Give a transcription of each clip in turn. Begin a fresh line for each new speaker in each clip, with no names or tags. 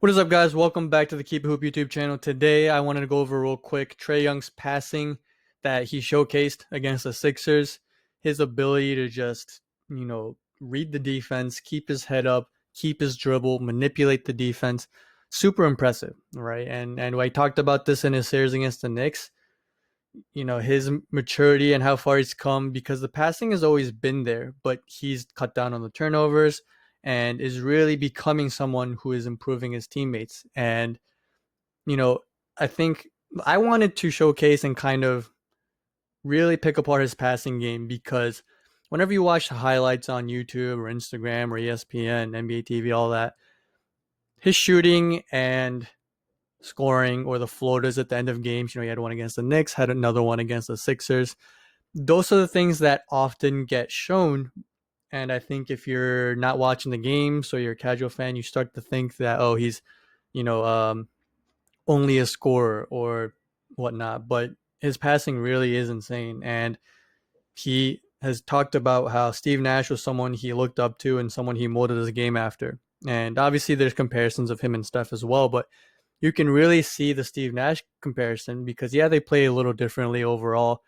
What is up, guys? Welcome back to the Keep It Hoop YouTube channel. Today, I wanted to go over real quick Trae Young's passing that he showcased against the Sixers. His ability to just, read the defense, keep his head up, keep his dribble, manipulate the defense. Super impressive, right? And I talked about this in his series against the Knicks. His maturity and how far he's come, because the passing has always been there, but he's cut down on the turnovers and is really becoming someone who is improving his teammates. And, you know, I think I wanted to showcase and kind of really pick apart his passing game, because whenever you watch the highlights on YouTube or Instagram or ESPN, NBA TV, all that, his shooting and scoring or the floaters at the end of games, he had one against the Knicks, had another one against the Sixers. Those are the things that often get shown. And I think if you're not watching the game, so you're a casual fan, you start to think that, oh, he's, you know, um, only a scorer or whatnot. But his passing really is insane. And he has talked about how Steve Nash was someone he looked up to and someone he molded his game after. And obviously, there's comparisons of him and Steph as well. But you can really see the Steve Nash comparison because, yeah, they play a little differently overall.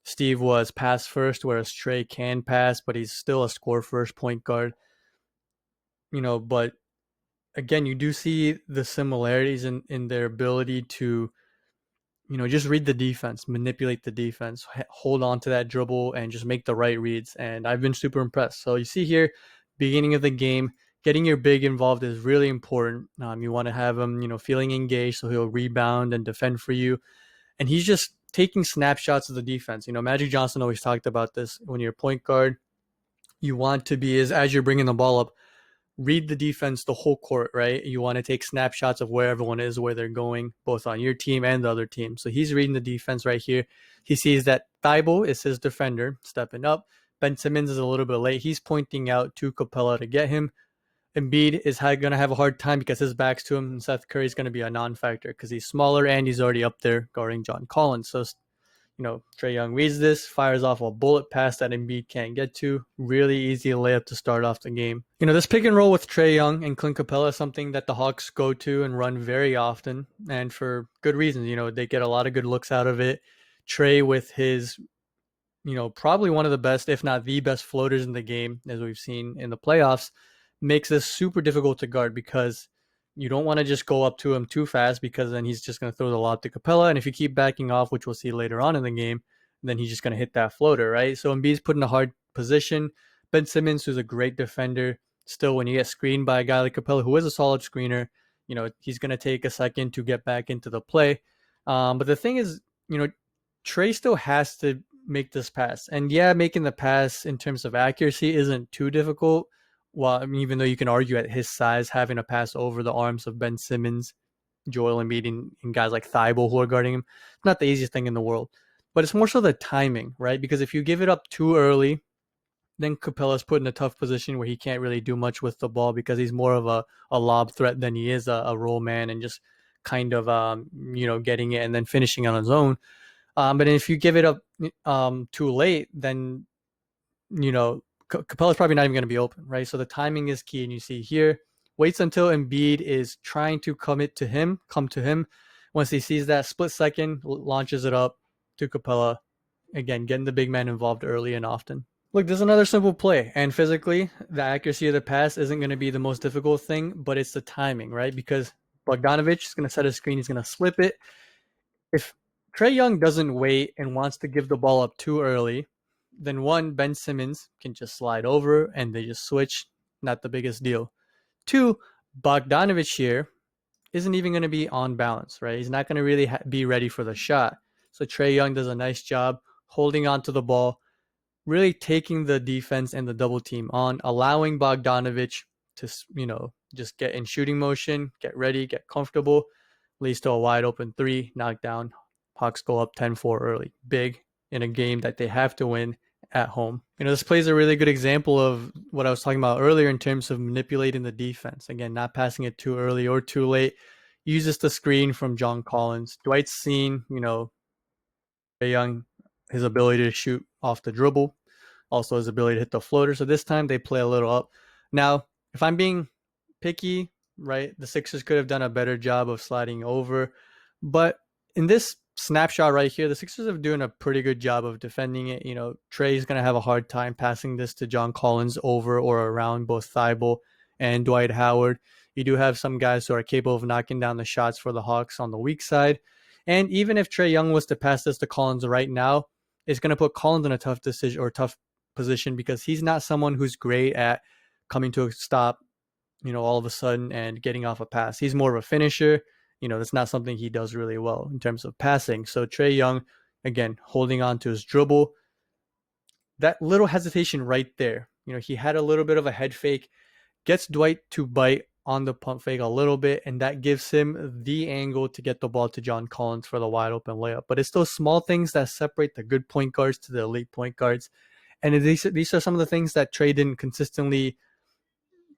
Steve was pass first, whereas Trae can pass, but he's still a score first point guard. But again, you do see the similarities in their ability to, just read the defense, manipulate the defense, hold on to that dribble, and just make the right reads. And I've been super impressed. So you see here, beginning of the game, getting your big involved is really important. You want to have him, feeling engaged, so he'll rebound and defend for you. And he's just taking snapshots of the defense. Magic Johnson always talked about this. When you're a point guard, you want to be, as you're bringing the ball up, read the defense the whole court, right? You want to take snapshots of where everyone is, where they're going, both on your team and the other team. So he's reading the defense right here. He sees that Thibault is his defender, stepping up. Ben Simmons is a little bit late. He's pointing out to Capella to get him. Embiid is going to have a hard time because his back's to him, and Seth Curry is going to be a non-factor because he's smaller and he's already up there guarding John Collins. So Trae Young reads this, fires off a bullet pass that Embiid can't get to. Really easy layup to start off the game. This pick and roll with Trae Young and Clint Capella is something that the Hawks go to and run very often, and for good reasons. They get a lot of good looks out of it. Trae with his, probably one of the best, if not the best floaters in the game, as we've seen in the playoffs, makes this super difficult to guard because you don't want to just go up to him too fast, because then he's just going to throw the lob to Capella. And if you keep backing off, which we'll see later on in the game, then he's just going to hit that floater, right? So Embiid's put in a hard position. Ben Simmons, who's a great defender, still, when you get screened by a guy like Capella, who is a solid screener, he's going to take a second to get back into the play. But the thing is, Trae still has to make this pass. And yeah, making the pass in terms of accuracy isn't too difficult. Well, I mean, even though you can argue at his size, having a pass over the arms of Ben Simmons, Joel Embiid, and guys like Thibault who are guarding him, it's not the easiest thing in the world. But it's more so the timing, right? Because if you give it up too early, then Capella's put in a tough position where he can't really do much with the ball because he's more of a lob threat than he is a roll man and just kind of, getting it and then finishing on his own. But if you give it up too late, then, Capella's probably not even going to be open, right? So the timing is key. And you see here, waits until Embiid is trying to come to him. Once he sees that split second, launches it up to Capella. Again, getting the big man involved early and often. Look, there's another simple play. And physically, the accuracy of the pass isn't going to be the most difficult thing, but it's the timing, right? Because Bogdanovich is going to set a screen. He's going to slip it. If Trae Young doesn't wait and wants to give the ball up too early, then one, Ben Simmons can just slide over and they just switch. Not the biggest deal. Two, Bogdanovich here isn't even going to be on balance, right? He's not going to really be ready for the shot. So Trae Young does a nice job holding on to the ball, really taking the defense and the double team on, allowing Bogdanovich to, just get in shooting motion, get ready, get comfortable, leads to a wide open three, knockdown. Hawks go up 10-4 early. Big in a game that they have to win at home. This plays a really good example of what I was talking about earlier in terms of manipulating the defense. Again, not passing it too early or too late. Uses the screen from John Collins. Dwight's seen, Trae Young, his ability to shoot off the dribble, also his ability to hit the floater. So this time they play a little up. Now, if I'm being picky, right? The Sixers could have done a better job of sliding over. But in this snapshot right here, the Sixers are doing a pretty good job of defending it. Trae's going to have a hard time passing this to John Collins over or around both Thibault and Dwight Howard. You do have some guys who are capable of knocking down the shots for the Hawks on the weak side. And even if Trae Young was to pass this to Collins right now, it's going to put Collins in a tough decision or tough position because he's not someone who's great at coming to a stop, all of a sudden and getting off a pass. He's more of a finisher. That's not something he does really well in terms of passing. So Trae Young, again, holding on to his dribble. That little hesitation right there. He had a little bit of a head fake, gets Dwight to bite on the pump fake a little bit, and that gives him the angle to get the ball to John Collins for the wide open layup. But it's those small things that separate the good point guards to the elite point guards. And these are some of the things that Trae didn't consistently,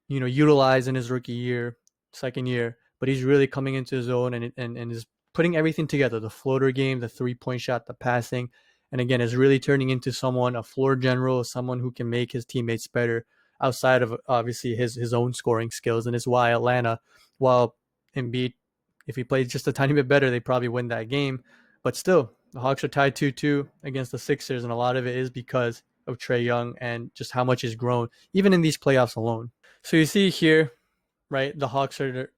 utilize in his rookie year, second year. But he's really coming into his own and is putting everything together: the floater game, the 3-point shot, the passing, and again is really turning into a floor general, someone who can make his teammates better outside of obviously his own scoring skills. And it's why Atlanta, while Embiid, if he plays just a tiny bit better, they probably win that game. But still, the Hawks are tied 2-2 against the Sixers, and a lot of it is because of Trae Young and just how much he's grown, even in these playoffs alone. So you see here, right, the Hawks are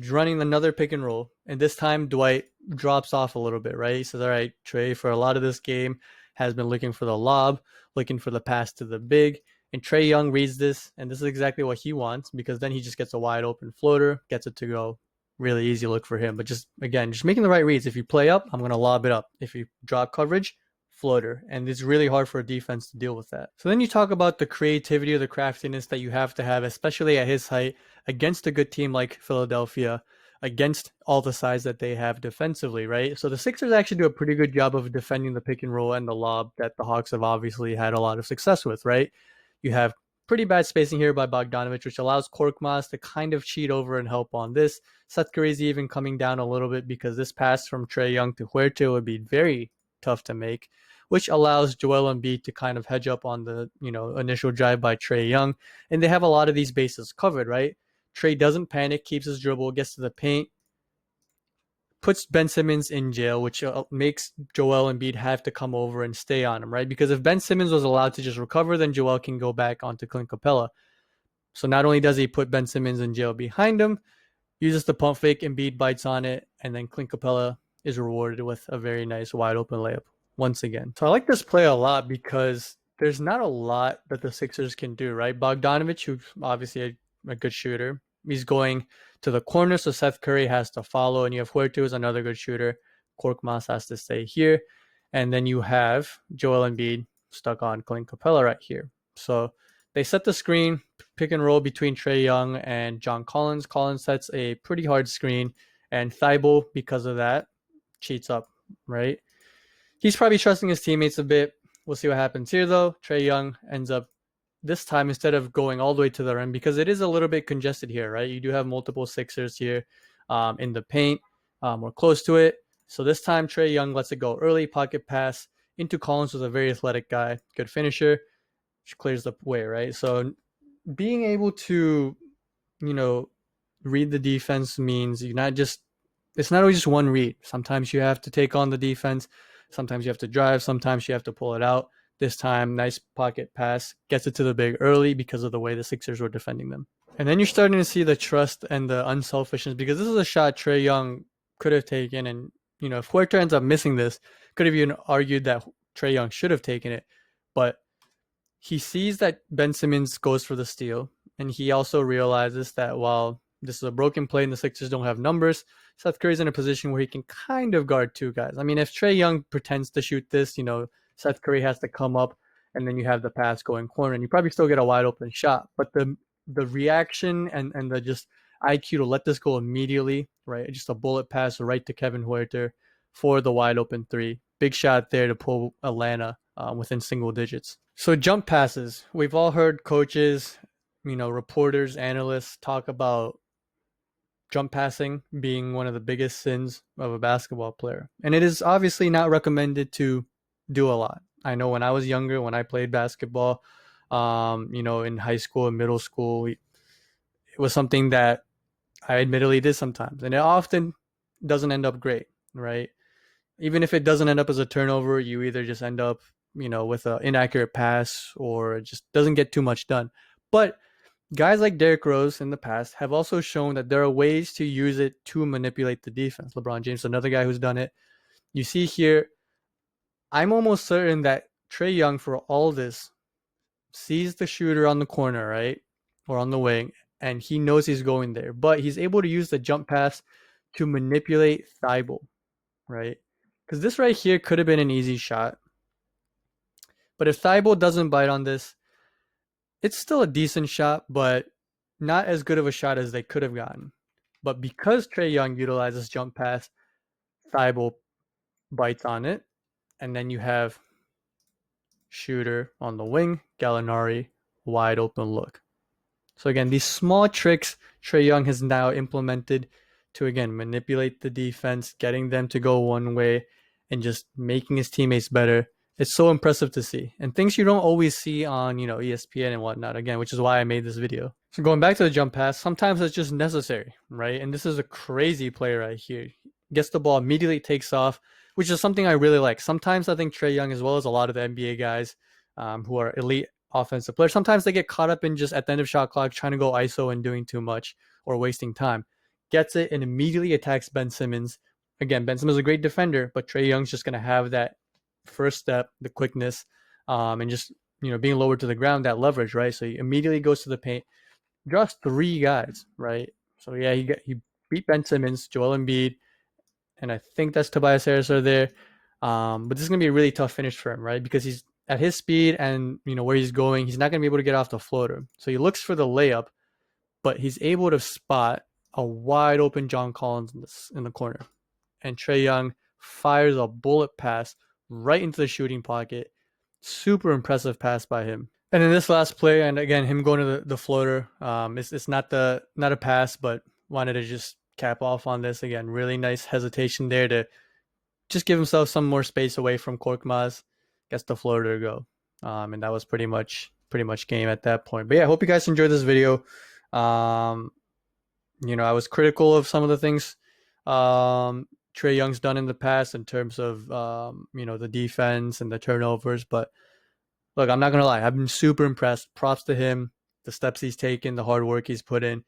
running another pick and roll, and this time Dwight drops off a little bit, right? He says, all right, Trae, for a lot of this game, has been looking for the lob, looking for the pass to the big, and Trae Young reads this, and this is exactly what he wants, because then he just gets a wide open floater, gets it to go. Really easy look for him. But just making the right reads. If you play up, I'm going to lob it up. If you drop coverage, floater. And it's really hard for a defense to deal with that. So then you talk about the creativity or the craftiness that you have to have, especially at his height, against a good team like Philadelphia, against all the size that they have defensively, right? So the Sixers actually do a pretty good job of defending the pick and roll and the lob that the Hawks have obviously had a lot of success with, right? You have pretty bad spacing here by Bogdanovic, which allows Korkmaz to kind of cheat over and help on this. Seth Curry's even coming down a little bit because this pass from Trae Young to Huerta would be very tough to make, which allows Joel Embiid to kind of hedge up on the initial drive by Trae Young. And they have a lot of these bases covered, right? Trae doesn't panic, keeps his dribble, gets to the paint, puts Ben Simmons in jail, which makes Joel Embiid have to come over and stay on him, right? Because if Ben Simmons was allowed to just recover, then Joel can go back onto Clint Capella. So not only does he put Ben Simmons in jail behind him, uses the pump fake, Embiid bites on it, and then Clint Capella is rewarded with a very nice wide open layup once again. So I like this play a lot because there's not a lot that the Sixers can do, right? Bogdanovic, who's obviously a good shooter, he's going to the corner, so Seth Curry has to follow, and you have Huerta, who's another good shooter. Korkmaz has to stay here, and then you have Joel Embiid stuck on Clint Capella right here. So they set the screen, pick and roll between Trae Young and John Collins. Collins sets a pretty hard screen, and Thibault, because of that, cheats up, right? He's probably trusting his teammates a bit. We'll see what happens here, though. Trae Young ends up this time, instead of going all the way to the rim, because it is a little bit congested here, right? You do have multiple Sixers here in the paint. We're close to it. So this time, Trae Young lets it go early, pocket pass into Collins, was a very athletic guy, good finisher, which clears the way, right? So being able to, read the defense means it's not always just one read. Sometimes you have to take on the defense. Sometimes you have to drive. Sometimes you have to pull it out. This time, nice pocket pass, gets it to the big early because of the way the Sixers were defending them. And then you're starting to see the trust and the unselfishness, because this is a shot Trae Young could have taken. And, if Huerta ends up missing this, could have even argued that Trae Young should have taken it. But he sees that Ben Simmons goes for the steal, and he also realizes that while this is a broken play and the Sixers don't have numbers, Seth Curry's in a position where he can kind of guard two guys. I mean, if Trae Young pretends to shoot this, Seth Curry has to come up, and then you have the pass going corner, and you probably still get a wide open shot. But the reaction and the just IQ to let this go immediately, right? Just a bullet pass right to Kevin Huerter for the wide open three. Big shot there to pull Atlanta within single digits. So jump passes. We've all heard coaches, reporters, analysts talk about jump passing being one of the biggest sins of a basketball player. And it is obviously not recommended to do a lot. I know when I was younger, when I played basketball, in high school and middle school, it was something that I admittedly did sometimes, and it often doesn't end up great, right? Even if it doesn't end up as a turnover, you either just end up, with an inaccurate pass or it just doesn't get too much done. But guys like Derrick Rose in the past have also shown that there are ways to use it to manipulate the defense. LeBron James, another guy who's done it. You see here, I'm almost certain that Trae Young, for all this, sees the shooter on the corner, right? Or on the wing, and he knows he's going there. But he's able to use the jump pass to manipulate Thibault, right? Because this right here could have been an easy shot. But if Thibault doesn't bite on this, it's still a decent shot, but not as good of a shot as they could have gotten. But because Trae Young utilizes jump pass, Thibault bites on it, and then you have shooter on the wing, Gallinari, wide open look. So again, these small tricks Trae Young has now implemented to, again, manipulate the defense, getting them to go one way, and just making his teammates better. It's so impressive to see, and things you don't always see on, ESPN and whatnot, again, which is why I made this video. So going back to the jump pass, sometimes it's just necessary, right? And this is a crazy play right here. Gets the ball, immediately takes off, which is something I really like. Sometimes I think Trae Young, as well as a lot of the NBA guys who are elite offensive players, sometimes they get caught up in just at the end of shot clock trying to go ISO and doing too much or wasting time. Gets it and immediately attacks Ben Simmons. Again, Ben Simmons is a great defender, but Trae Young's just going to have that first step, the quickness, and just being lowered to the ground, that leverage, right? So he immediately goes to the paint, draws 3 guys, right? So yeah, he beat Ben Simmons, Joel Embiid, and I think that's Tobias Harris are there. But this is gonna be a really tough finish for him, right? Because he's at his speed and where he's going, he's not gonna be able to get off the floater. So he looks for the layup, but he's able to spot a wide open John Collins in the corner, and Trae Young fires a bullet pass right into the shooting pocket. Super impressive pass by him. And in this last play, and again, him going to the floater, it's not a pass, but wanted to just cap off on this. Again, really nice hesitation there to just give himself some more space away from Korkmaz. Gets the floater to go. And that was pretty much game at that point. But yeah, I hope you guys enjoyed this video. I was critical of some of the things Trae Young's done in the past in terms of the defense and the turnovers, but look, I'm not gonna lie, I've been super impressed. Props to him, the steps he's taken, the hard work he's put in.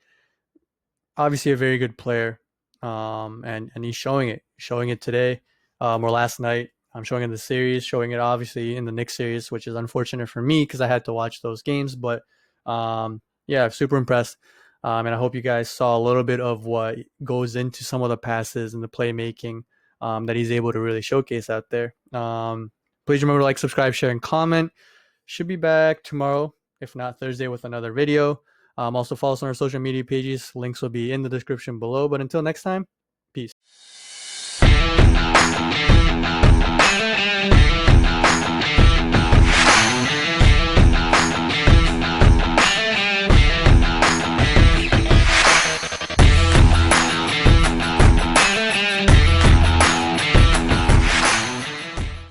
Obviously a very good player, and he's showing it today, or last night. I'm showing it in the series, showing it obviously in the Knicks series, which is unfortunate for me because I had to watch those games. But yeah, super impressed. And I hope you guys saw a little bit of what goes into some of the passes and the playmaking that he's able to really showcase out there. Please remember to like, subscribe, share, and comment. Should be back tomorrow, if not Thursday, with another video. Also follow us on our social media pages. Links will be in the description below. But until next time,